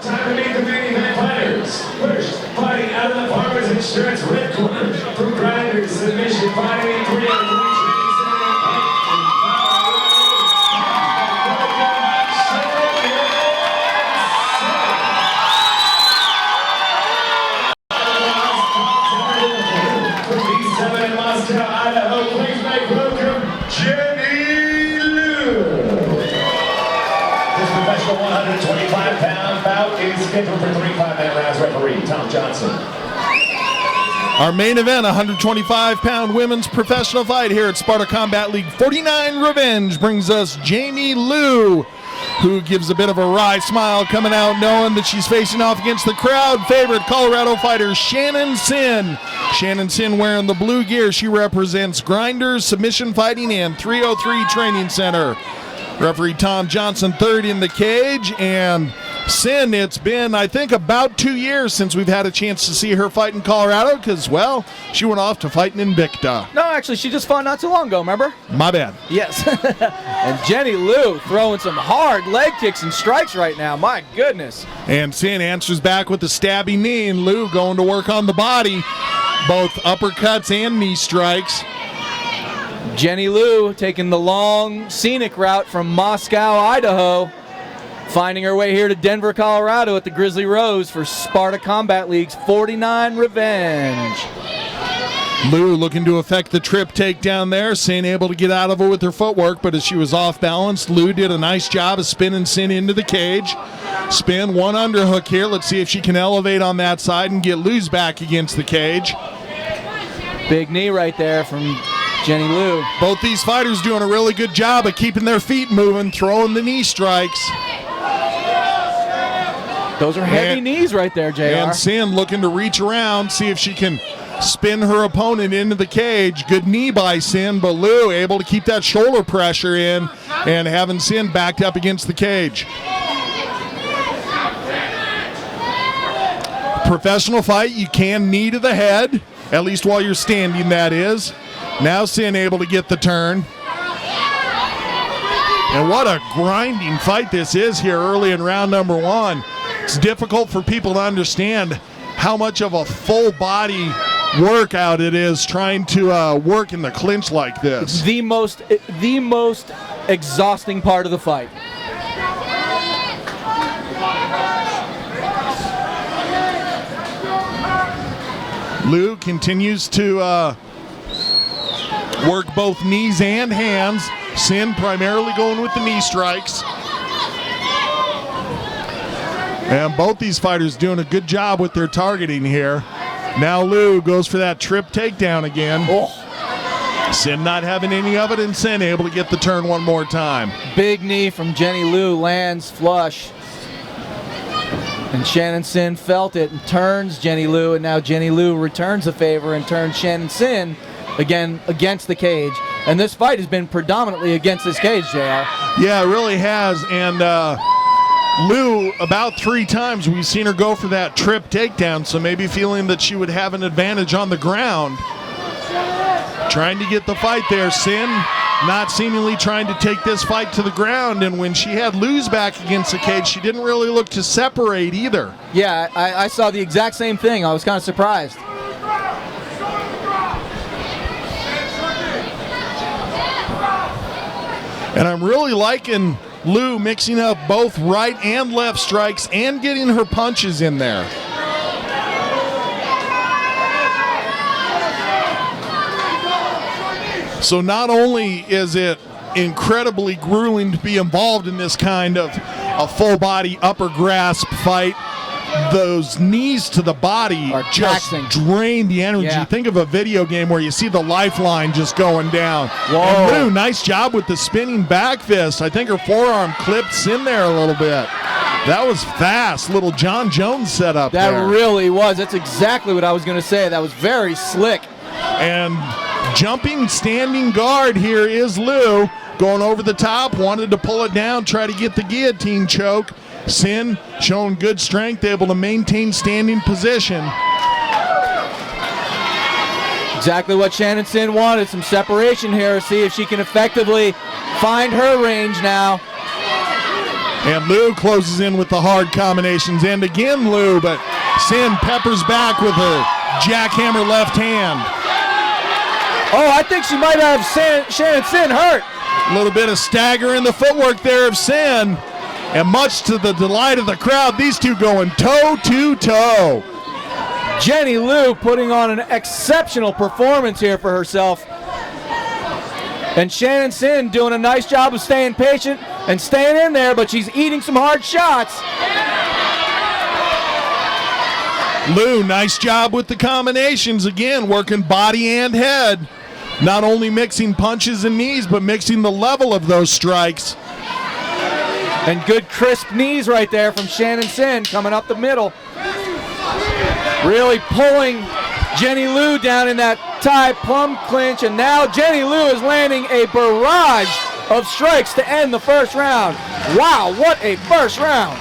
Time to meet the main event fighters. First, fighting out of the Farmers Insurance red corner from Grinders Submission Fighting in Korea. Scheduled for 3 5-minute rounds. Referee Tom Johnson. Our main event, 125-pound women's professional fight here at Sparta Combat League 49 Revenge, brings us Jamie Liu, who gives a bit of a wry smile coming out knowing that she's facing off against the crowd favorite Colorado fighter Shannon SINN. Shannon SINN wearing the blue gear. She represents Grinders Submission Fighting and 303 Training Center. Referee Tom Johnson third in the cage, and SINN, it's been, I think, about 2 years since we've had a chance to see her fight in Colorado because, well, she went off to fight in Invicta. No, actually, she just fought not too long ago, remember? My bad. Yes. And Jenny Liu throwing some hard leg kicks and strikes right now. My goodness. And SINN answers back with a stabby knee, and Liu going to work on the body, both uppercuts and knee strikes. Jenny Liu taking the long, scenic route from Moscow, Idaho, finding her way here to Denver, Colorado at the Grizzly Rose for Sparta Combat League's 49 Revenge. Liu looking to affect the trip takedown there. SINN able to get out of it with her footwork, but as she was off balance, Liu did a nice job of spinning SINN into the cage. Spin, one underhook here. Let's see if she can elevate on that side and get Liu's back against the cage. Big knee right there from Jenny Liu. Both these fighters doing a really good job of keeping their feet moving, throwing the knee strikes. Those are heavy knees right there, JR. And SINN looking to reach around, see if she can spin her opponent into the cage. Good knee by SINN, but Liu able to keep that shoulder pressure in and having SINN backed up against the cage. Professional fight, you can knee to the head, at least while you're standing, that is. Now SINN able to get the turn. And what a grinding fight this is here early in round number one. It's difficult for people to understand how much of a full body workout it is trying to work in the clinch like this. The most exhausting part of the fight. Liu continues to work both knees and hands. SINN primarily going with the knee strikes. And both these fighters doing a good job with their targeting here. Now Liu goes for that trip takedown again. Oh. SINN not having any of it, and SINN able to get the turn one more time. Big knee from Jenny Liu lands flush. And Shannon SINN felt it and turns Jenny Liu, and now Jenny Liu returns the favor and turns Shannon SINN again against the cage. And this fight has been predominantly against this cage, JR. Yeah, it really has. And Liu, about 3 times we've seen her go for that trip takedown, so maybe feeling that she would have an advantage on the ground. Trying to get the fight there. SINN not seemingly trying to take this fight to the ground, and when she had Liu's back against the cage, she didn't really look to separate either. Yeah, I saw the exact same thing. I was kind of surprised. And I'm really liking Liu mixing up both right and left strikes and getting her punches in there. So not only is it incredibly grueling to be involved in this kind of a full body upper grasp fight, those knees to the body are just taxing. Drain the energy. Yeah. Think of a video game where you see the lifeline just going down. Whoa. And Liu, nice job with the spinning back fist. I think her forearm clips in there a little bit. That was fast. Little John Jones setup That there. really was. That's exactly what I was going to say. That was very slick. And jumping standing guard here is Liu. Going over the top, wanted to pull it down, try to get the guillotine choke. SINN showing good strength, able to maintain standing position. Exactly what Shannon SINN wanted, some separation here. See if she can effectively find her range now. And Liu closes in with the hard combinations. And again, Liu, but SINN peppers back with a jackhammer left hand. Oh, I think she might have Shannon SINN hurt. A little bit of stagger in the footwork there of SINN. And much to the delight of the crowd, these two going toe to toe. Jenny Liu putting on an exceptional performance here for herself. And Shannon SINN doing a nice job of staying patient and staying in there, but she's eating some hard shots. Liu, nice job with the combinations. Again, working body and head. Not only mixing punches and knees, but mixing the level of those strikes. And good crisp knees right there from Shannon SINN coming up the middle. Really pulling Jenny Liu down in that tie plum clinch, and now Jenny Liu is landing a barrage of strikes to end the first round. Wow, what a first round.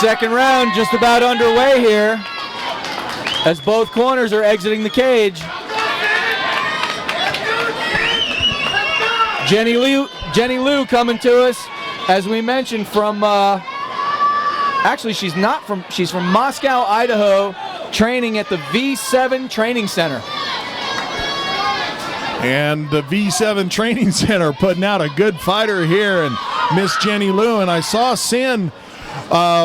Second round just about underway here as both corners are exiting the cage. Jenny Liu coming to us, as we mentioned, from actually she's from Moscow, Idaho, training at the V7 Training Center. And the V7 Training Center putting out a good fighter here, and Miss Jenny Liu. And I saw SINN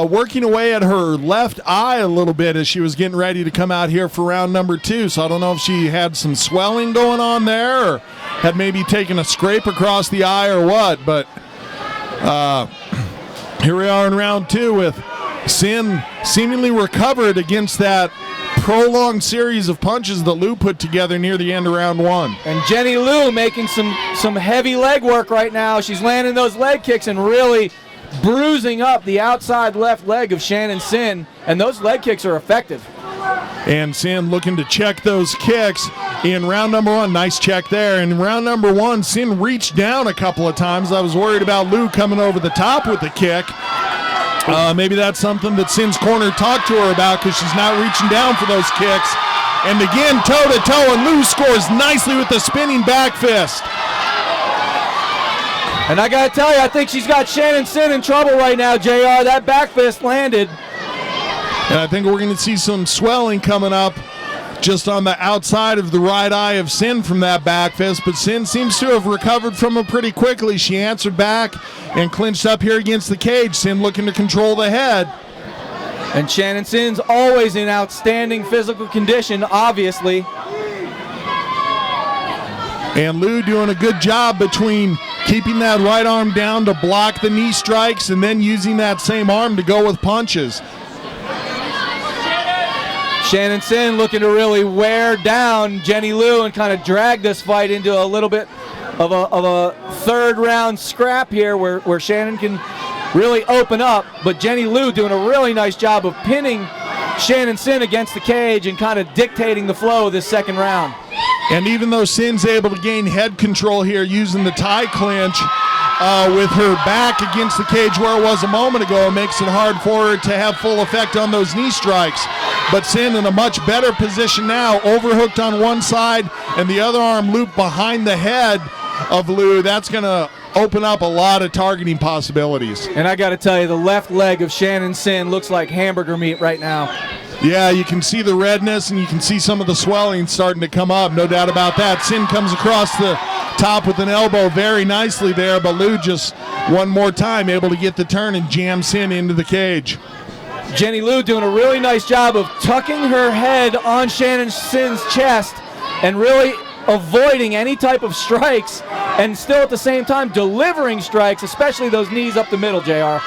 working away at her left eye a little bit as she was getting ready to come out here for round number 2. So I don't know if she had some swelling going on there or had maybe taken a scrape across the eye or what. But here we are in round 2 with SINN seemingly recovered against that prolonged series of punches that Liu put together near the end of round 1. And Jenny Liu making some heavy leg work right now. She's landing those leg kicks and really bruising up the outside left leg of Shannon SINN, and those leg kicks are effective. And SINN looking to check those kicks in round number 1. Nice check there. In round number 1, SINN reached down a couple of times. I was worried about Liu coming over the top with the kick. Maybe that's something that SINN's corner talked to her about, because she's not reaching down for those kicks. And again, toe-to-toe, and Liu scores nicely with the spinning back fist. And I gotta tell you, I think she's got Shannon SINN in trouble right now, JR. That back fist landed. And I think we're going to see some swelling coming up just on the outside of the right eye of SINN from that back fist. But SINN seems to have recovered from it pretty quickly. She answered back and clinched up here against the cage. SINN looking to control the head. And Shannon SINN's always in outstanding physical condition, obviously. And Liu doing a good job between keeping that right arm down to block the knee strikes and then using that same arm to go with punches. Shannon SINN looking to really wear down Jenny Liu and kind of drag this fight into a little bit of a third round scrap here where Shannon can really open up. But Jenny Liu doing a really nice job of pinning Shannon SINN against the cage and kind of dictating the flow of this second round. And even though SINN's able to gain head control here using the tie clinch with her back against the cage where it was a moment ago, it makes it hard for her to have full effect on those knee strikes. But SINN in a much better position now, overhooked on one side and the other arm looped behind the head of Liu. That's going to open up a lot of targeting possibilities. And I got to tell you, the left leg of Shannon SINN looks like hamburger meat right now. Yeah, you can see the redness and you can see some of the swelling starting to come up, no doubt about that. SINN comes across the top with an elbow very nicely there, but Liu just one more time able to get the turn and jam SINN into the cage. Jenny Liu doing a really nice job of tucking her head on Shannon SINN's chest and really avoiding any type of strikes and still at the same time delivering strikes, especially those knees up the middle, JR.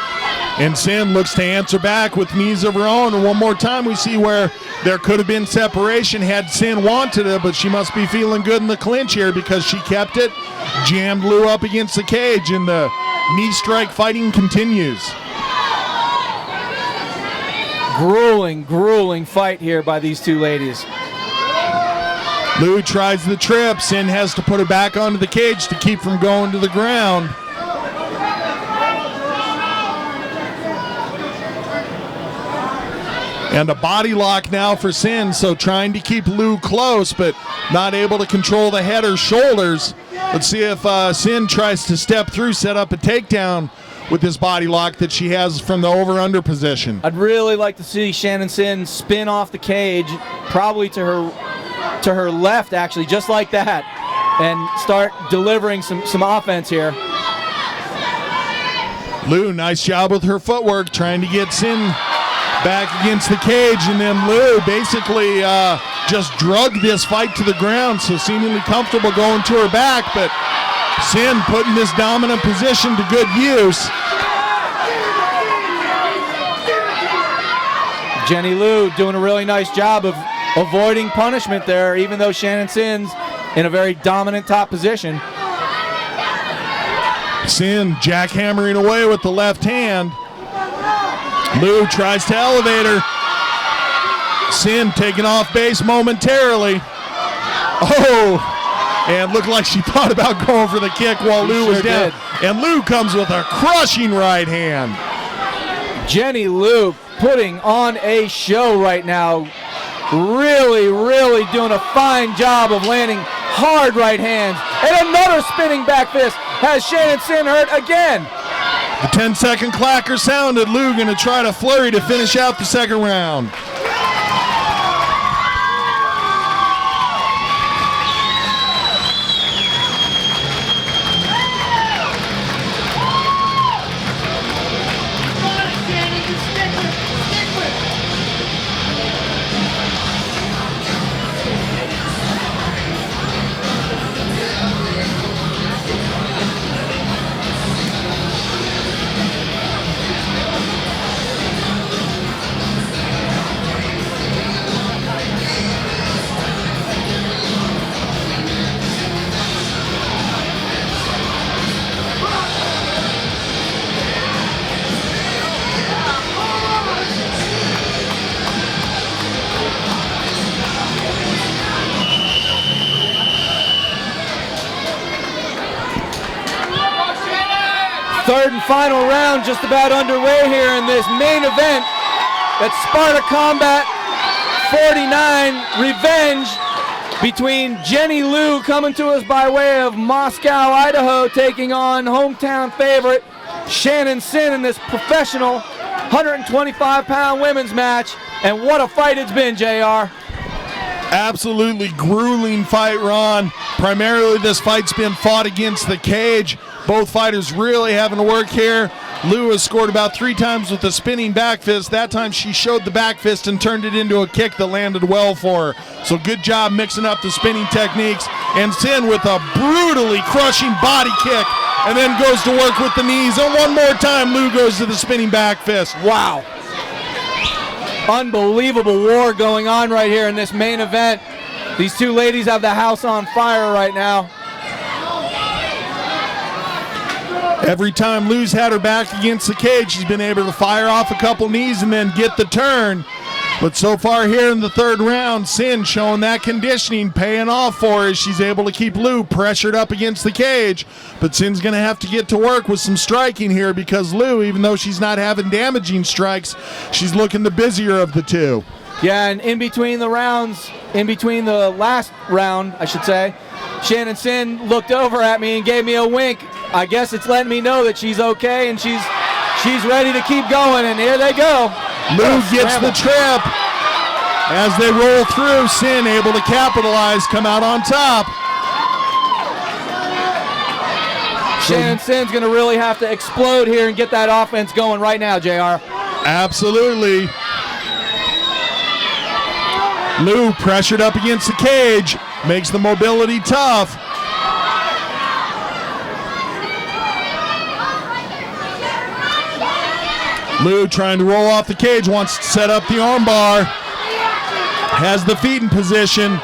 And SINN looks to answer back with knees of her own. And one more time we see where there could have been separation had SINN wanted it, but she must be feeling good in the clinch here because she kept it, jammed Lou up against the cage, and the knee strike fighting continues. Grueling fight here by these two ladies. Lou tries the trip. SINN has to put it back onto the cage to keep from going to the ground. And a body lock now for SINN, so trying to keep Lou close, but not able to control the head or shoulders. Let's see if SINN tries to step through, set up a takedown with this body lock that she has from the over-under position. I'd really like to see Shannon SINN spin off the cage, probably to her left, actually, just like that, and start delivering some offense here. Lou, nice job with her footwork, trying to get SINN back against the cage, and then Lou basically just drugged this fight to the ground, so seemingly comfortable going to her back, but SINN putting this dominant position to good use. Jenny Lou doing a really nice job of avoiding punishment there, even though Shannon SINN's in a very dominant top position. SINN jackhammering away with the left hand. Lou tries to elevate her. SINN taking off base momentarily. Oh, and looked like she thought about going for the kick while Lou was down. And Lou comes with a crushing right hand. Jenny Lou putting on a show right now. Really doing a fine job of landing hard right hands. And another spinning back fist has Shannon SINN hurt again. The 10-second clacker sounded. Lou going to try to flurry to finish out the second round. Third and final round just about underway here in this main event at Sparta Combat 49 Revenge between Jenny Lou, coming to us by way of Moscow, Idaho, taking on hometown favorite Shannon SINN in this professional 125-pound women's match. And what a fight it's been, JR. Absolutely grueling fight, Ron. Primarily this fight's been fought against the cage. Both fighters really having to work here. Lou has scored about 3 times with a spinning back fist. That time she showed the back fist and turned it into a kick that landed well for her. So good job mixing up the spinning techniques. And SINN with a brutally crushing body kick and then goes to work with the knees. And one more time, Lou goes to the spinning back fist. Wow. Unbelievable war going on right here in this main event. These two ladies have the house on fire right now. Every time Lou's had her back against the cage, she's been able to fire off a couple knees and then get the turn. But so far here in the third round, SINN showing that conditioning paying off for her as she's able to keep Lou pressured up against the cage. But SINN's going to have to get to work with some striking here because Lou, even though she's not having damaging strikes, she's looking the busier of the two. Yeah, and in between the rounds, in between the last round, I should say, Shannon SINN looked over at me and gave me a wink. I guess it's letting me know that she's okay and she's ready to keep going, and here they go. Lou gets the trip. As they roll through, SINN able to capitalize, come out on top. Shannon SINN's going to really have to explode here and get that offense going right now, JR. Absolutely. Lou pressured up against the cage, makes the mobility tough. Liu trying to roll off the cage, wants to set up the armbar. Has the feet in position.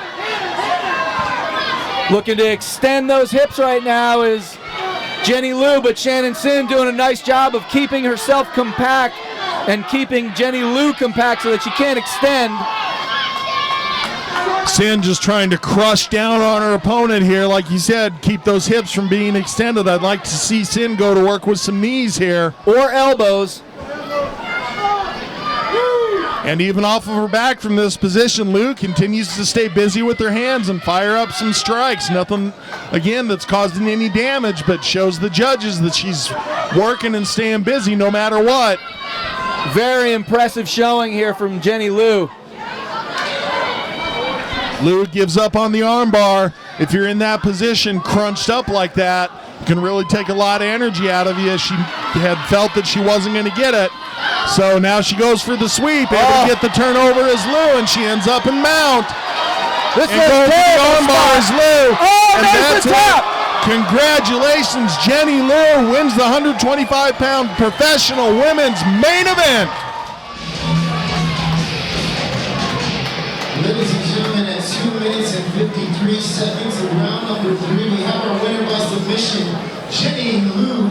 Looking to extend those hips right now is Jenny Liu, but Shannon SINN doing a nice job of keeping herself compact and keeping Jenny Liu compact so that she can't extend. SINN just trying to crush down on her opponent here. Like you said, keep those hips from being extended. I'd like to see SINN go to work with some knees here. Or elbows. And even off of her back from this position, Liu continues to stay busy with her hands and fire up some strikes. Nothing, again, that's causing any damage, but shows the judges that she's working and staying busy no matter what. Very impressive showing here from Jenny Liu. Liu gives up on the armbar. If you're in that position, crunched up like that, it can really take a lot of energy out of you. She had felt that she wasn't going to get it. So now she goes for the sweep, able to get the turnover as Liu, and she ends up in mount. This And is going for the armbar is Liu. Oh, And there's the it. tap. Congratulations, Jenny Liu wins the 125-pound professional women's main event. Ladies and gentlemen, at 2 minutes and 53 seconds of round number 3, we have our winner by submission, Jenny Liu.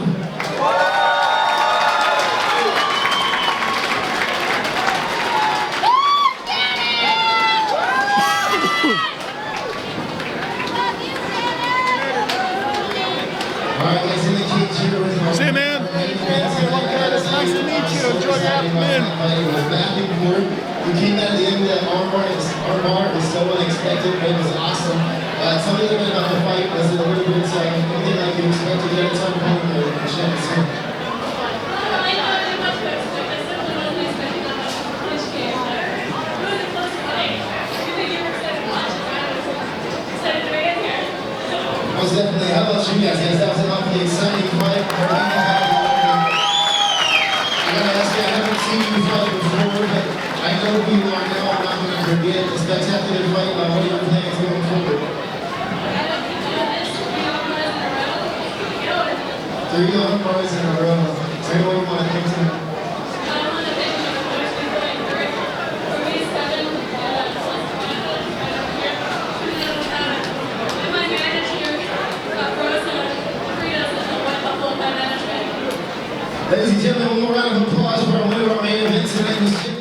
Alright, guys, in the cage here with our... See you, man. It's nice to meet you. Enjoy your afternoon. It was back and forth. We came out at the end of that armbar. Armbar was so unexpected, but it was awesome. Tell me a little bit about the fight. Was it a little bit anything like you expected at a time point or Shannon SINN? Most definitely. How about you guys? That was an awfully exciting fight. I gotta ask you, I haven't seen you fight before, but I know who you are now. I'm not gonna forget the spectacular fight. What are your plans going forward? 3 armbars in a row. So what do you want to think to? Ladies and gentlemen, one more round of applause for our winner of our main event tonight.